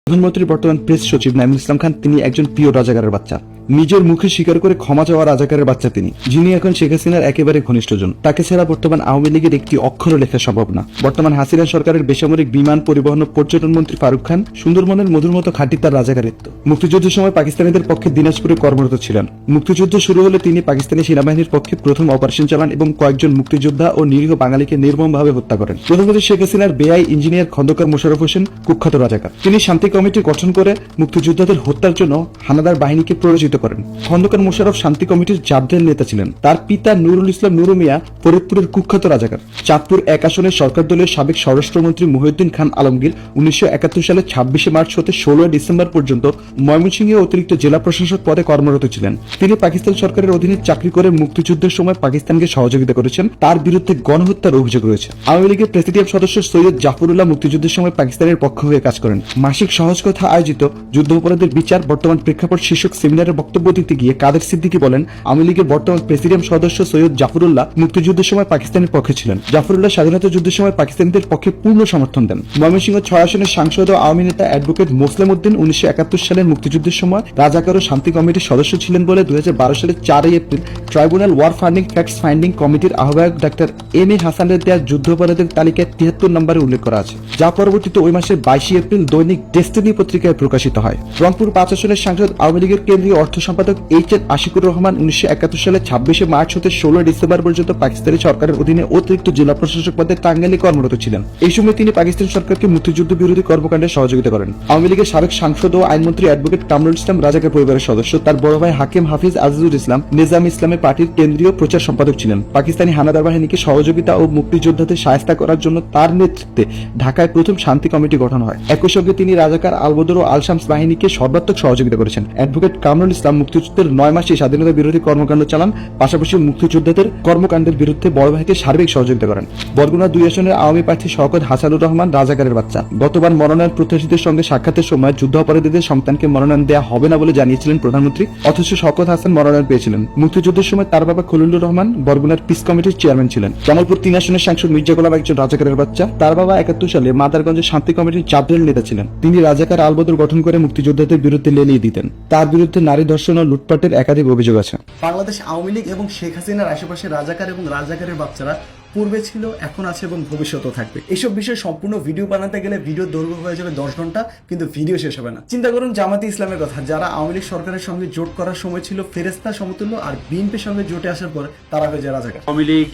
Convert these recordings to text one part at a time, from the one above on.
প্রধানমন্ত্রীর বর্তমান প্রেস সচিব নাঈমুল ইসলাম খান তিনি একজন প্রিয় রাজাকারের বাচ্চা। নিজের মুখে স্বীকার করে ক্ষমা চাওয়া রাজাকারের বাচ্চা তিনি, যিনি এখন শেখ হাসিনার একেবারে ঘনিষ্ঠজন। তাকে ছাড়া বর্তমান আওয়ামী লীগের একটি অক্ষর লেখা সম্ভব না। বর্তমান হাসিনা সরকারের বেসামরিক বিমান পরিবহন ও পর্যটন মন্ত্রী ফারুক খান সুন্দরবনের মধুর মতো খাঁটি তার রাজাকারিত্ব। মুক্তিযুদ্ধের সময় পাকিস্তানিদের পক্ষে দিনাজপুরে কর্মরত ছিলেন। মুক্তিযুদ্ধ শুরু হলে তিনি পাকিস্তানি সেনাবাহিনীর পক্ষে প্রথম অপারেশন চালান এবং কয়েকজন মুক্তিযোদ্ধা ও নিরীহ বাঙালিকে নির্মমভাবে হত্যা করেন। প্রধানমন্ত্রী শেখ হাসিনার বেআই ইঞ্জিনিয়ার খন্দকার মোশাররফ হোসেন কুখ্যাত রাজাকার। তিনি শান্তি কমিটি গঠন করে মুক্তিযোদ্ধাদের হত্যার জন্য হানাদার বাহিনীকে প্ররোচিত করেন। খন্দকার মোশাররফ শান্তি কমিটির জাবদের নেতা ছিলেন। তার পিতা নুরুল ইসলাম নুরু মিয়া ফরিদপুরের কুখ্যাত রাজাকার। চাঁদপুর 1 আসনের সরকার দলের সাবেক স্বরাষ্ট্রমন্ত্রী মহিউদ্দিন খান আলমগীর 1971 সালে 26 মার্চ হতে 16 ডিসেম্বর পর্যন্ত ময়মনসিংহে অতিরিক্ত জেলা প্রশাসক পদে কর্মরত ছিলেন। তিনি পাকিস্তান সরকারের অধীনে চাকরি করে মুক্তিযুদ্ধের সময় পাকিস্তানকে সহযোগিতা করেছেন। তার বিরুদ্ধে গণহত্যার অভিযোগ রয়েছে। আওয়ামী লীগের প্রেসিডিয়াম সদস্য সৈয়দ জাফরুল্লাহ মুক্তিযুদ্ধের সময় পাকিস্তানের পক্ষ হয়ে কাজ করেন। মাসিক সহজ কথা আয়োজিত যুদ্ধ অপরাধের বিচার বর্তমান প্রেক্ষাপট শীর্ষক সেমিনারে বক্তব্য দিতে গিয়ে কাদের সিদ্দিকী বলেন, আওয়ামী লীগের বর্তমান প্রেসিডিয়াম সদস্য সৈয়দ জাফরুল্লাহ মুক্তিযুদ্ধের সময় পাকিস্তানের পক্ষে ছিলেন। জাফরুল্লাহ স্বাধীনতা যুদ্ধের সময় পাকিস্তানিদের পক্ষে পূর্ণ সমর্থন দেন। ময়মনসিংহ 6 আসনের সাংসদ ও আওয়ামী নেতা অ্যাডভোকেট মোসলেম উদ্দিন 1971 সালের মুক্তিযুদ্ধের সময় রাজাকার ও শান্তি কমিটির সদস্য ছিলেন বলে 2012 সালের 4 April tribunal war funding facts finding কমিটির আহ্বায়ক ডাক্তার এম এ হাসানের দেওয়া যুদ্ধ অপরাধের তালিকায় 73 নম্বরে উল্লেখ করা আছে, যা পরবর্তীতে ওই মাসের 22 এপ্রিল দৈনিক ডেস্টিনি পত্রিকায় প্রকাশিত হয়। রংপুর 5 আসনের সাংসদ আওয়ামী লীগের কেন্দ্রীয় অর্থ সম্পাদক এইচ এন আশিকুর রহমান 1971 সালে 26 মার্চ হতে 16 ডিসেম্বর পর্যন্ত পাকিস্তানি সরকারের অধীনে অতিরিক্ত জেলা প্রশাসক পদে টাঙ্গাইলে কর্মরত ছিলেন। এই সময় তিনি পাকিস্তান সরকারকে মুক্তিযুদ্ধ বিরোধী কর্মকাণ্ডে সহযোগিতা করেন। আওয়ামী লীগের সাবেক সাংসদ ও আইনমন্ত্রী অ্যাডভোকেট কামরুল ইসলাম রাজাকার পরিবারের সদস্য। তার বড় ভাই হাকিম হাফিজ আজিজুল ইসলাম নিজাম ইসলামের পার্টির কেন্দ্রীয় প্রচার সম্পাদক ছিলেন। পাকিস্তানি হানাদার বাহিনীকে সহযোগিতা ও মুক্তিযোদ্ধাদের সহায়তা করার জন্য তার নেতৃত্বে ঢাকায় প্রথম শান্তি কমিটি গঠন হয়। একই সঙ্গে তিনি রাজাকার আলবদর ও আল শামস বাহিনীকে সর্বাত্মক সহযোগিতা করেছেন। অ্যাডভোকেট কামরুল ইসলাম মুক্তিযুদ্ধের 9 মাসে স্বাধীনতা বিরোধী কর্মকাণ্ড চালান, পাশাপাশি মুক্তিযোদ্ধাদের কর্মকাণ্ডের বিরুদ্ধে বড় ভাইকে সার্বিক সহযোগিতা করেন। বরগুনা 2 আসনের আওয়ামী প্রার্থী শওকত হাসানুর রহমান রাজাকারের বাচ্চা। গতবার মনোনয়ন প্রত্যাশীদের সঙ্গে সাক্ষাতের সময় যুদ্ধ অপরাধীদের সন্তানকে মনোনয়ন দেওয়া হবে না বলে জানিয়েছিলেন প্রধানমন্ত্রী, অথচ শওকত হাসান মনোনয়ন পেয়েছিলেন। মুক্তিযুদ্ধের সময় তার বাবা খলিলুর রহমান বরগুনার পিস কমিটির চেয়ারম্যান ছিলেন। জামালপুর 3 আসনের সাংসদ মির্জা গোলাম একজন রাজাকারের বাচ্চা। তার বাবা 71 সালে মাদারগঞ্জের শান্তি কমিটির জাবদের নেতা ছিলেন। তিনি রাজাকার আলবদর গঠন করে মুক্তিযোদ্ধাদের বিরুদ্ধে লেলিয়ে দিতেন। তার বিরুদ্ধে নারী ধর্ষণ ও লুটপাটের একাধিক অভিযোগ আছে। বাংলাদেশ আওয়ামী লীগ এবং শেখ হাসিনার আশেপাশে রাজাকার এবং রাজাকারের বাচ্চারা পূর্বে ছিল, এখন আছে এবং ভবিষ্যতেও থাকবে। এইসব বিষয়ে সম্পূর্ণ ভিডিও বানাতে গেলে ভিডিও দৈর্ঘ্য হয়ে যাবে 10 ঘন্টা, কিন্তু ভিডিও শেষ হবে না। চিন্তা করুন জামাতে ইসলামের কথা, যারা আওয়ামী লীগ সরকারের সঙ্গে জোট করার সময় ছিল ফেরেস্তা সমতুল্য, আর বিএনপির সঙ্গে জোটে আসার পর তারা হয়ে যায় রাজাকার। আওয়ামী লীগ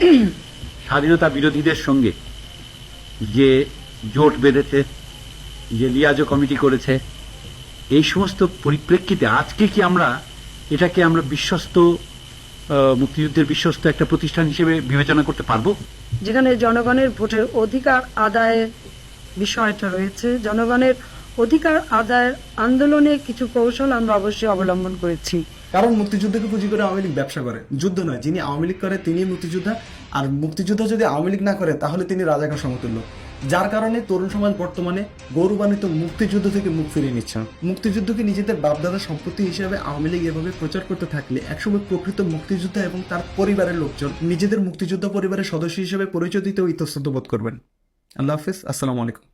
স্বাধীনতা বিরোধীদের সঙ্গে যে জোট বেঁধেছে, যে লিয়াজো কমিটি করেছে, এই সমস্ত পরিপ্রেক্ষিতে আজকে কি এটাকে আমরা বিশ্বস্ত মুক্তিযুদ্ধের বিশ্বস্ত একটা প্রতিষ্ঠান হিসেবে বিবেচনা করতে পারবো? যেখানে জনগণের ভোটের অধিকার আদায়ের বিষয়টা রয়েছে, জনগণের অধিকার আদায়ের আন্দোলনে কিছু কৌশল আমরা অবশ্যই অবলম্বন করেছি। কারণ মুক্তিযুদ্ধকে পুঁজি করে আওয়ামী লীগ ব্যবসা করে, যুদ্ধ নয়। যিনি আওয়ামী লীগ করে তিনি মুক্তিযোদ্ধা, আর মুক্তিযোদ্ধা যদি আওয়ামী লীগ না করে তাহলে তিনি রাজাকার সমতুল্য। যার কারণে তরুণ সমাজ বর্তমানে গৌরবান্বিত মুক্তিযুদ্ধ থেকে মুখ ফিরিয়ে নিচ্ছে। মুক্তিযুদ্ধকে নিজেদের বাপদাদার সম্পত্তি হিসেবে আওয়ামী লীগ এভাবে প্রচার করতে থাকলে একসময় প্রকৃত মুক্তিযোদ্ধা এবং তার পরিবারের লোকজন নিজেদের মুক্তিযোদ্ধা পরিবারের সদস্য হিসেবে পরিচয় দিতেও ইতস্তত বোধ করবেন। আল্লাহ হাফিজ, আসসালামু আলাইকুম।